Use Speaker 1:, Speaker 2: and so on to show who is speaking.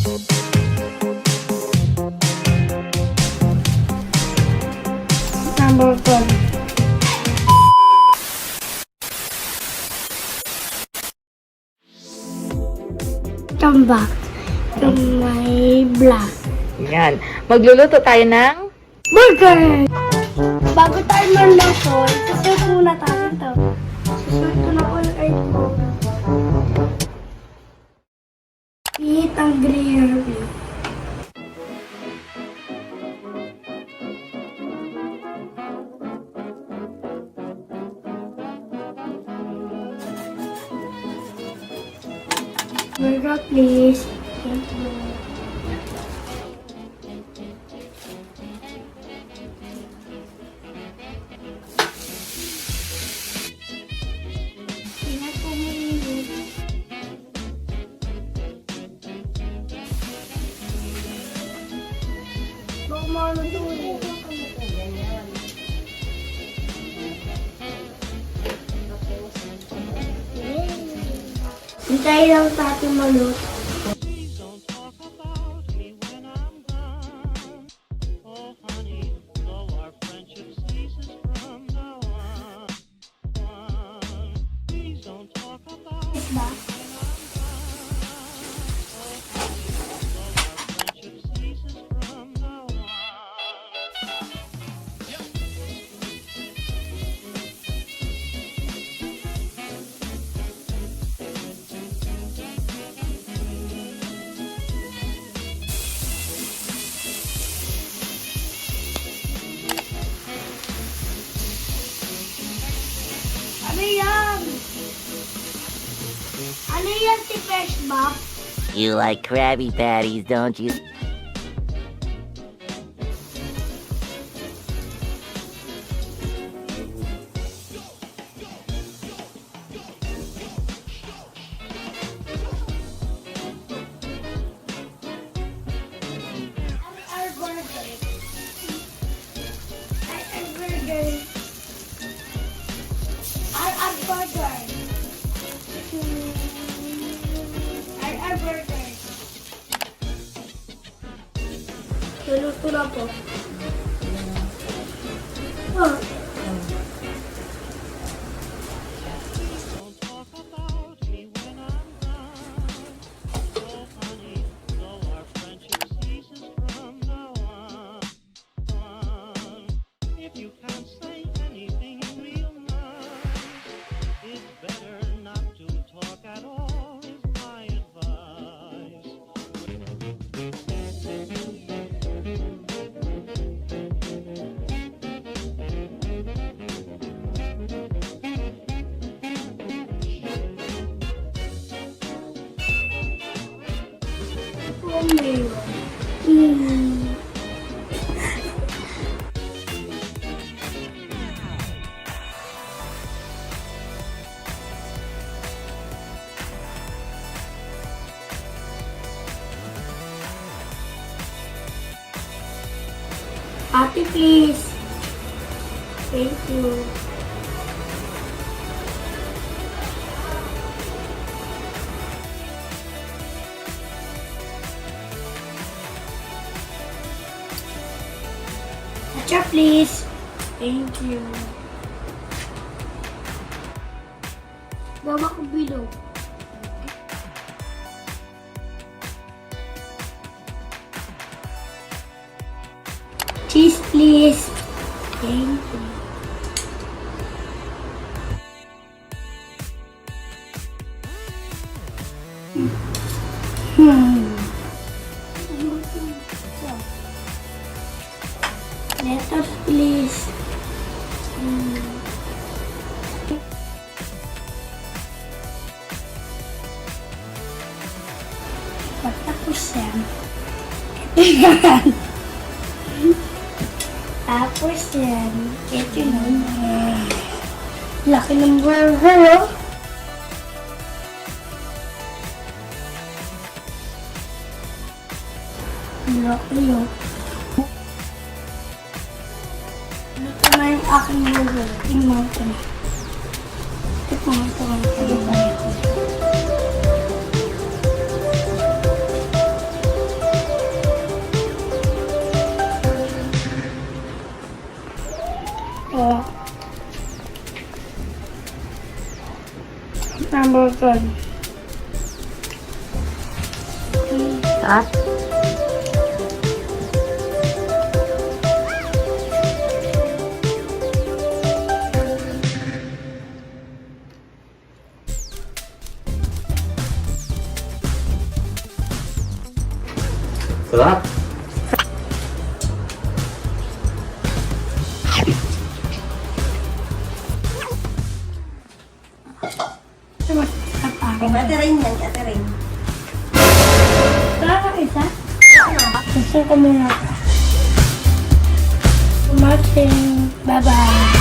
Speaker 1: Number 12. Tambak. May black.
Speaker 2: Yan. Magluluto tayo ng
Speaker 1: Burger! Bago tayo magluto, susunod muna tayo ito. Susunod ko na po yung iPhone. Eat ang gravy. Burger, please. Thank you. Tingnan po mo yun. Baka malutuin. Hintayin lang sa ating maluto. Ba? Ano yan? Ano yan si Fresh ba?
Speaker 3: You like Krabby Patties, don't you?
Speaker 1: Our burger. Our burger. Our burger. Our burger. Luluto na po. Oh. Ate, please. Thank you. Acha, please. Thank you. Gawa ko bilog. Cheese, please. Thank you. Lettuce, please. Tapos yan. Tapos yan. Ito naman. Laki ng burger, oh. Laki, oh. Ito na yung aking burger. Tingnan ko na. Ito nga ito ang pagkabayan ko.
Speaker 2: Sarap.
Speaker 4: Sarap.
Speaker 1: Masarap ako.
Speaker 5: Ate Rain yan, Ate Rain.
Speaker 1: Wala kang isa? Gusto ko muna. Watching. Bye-bye.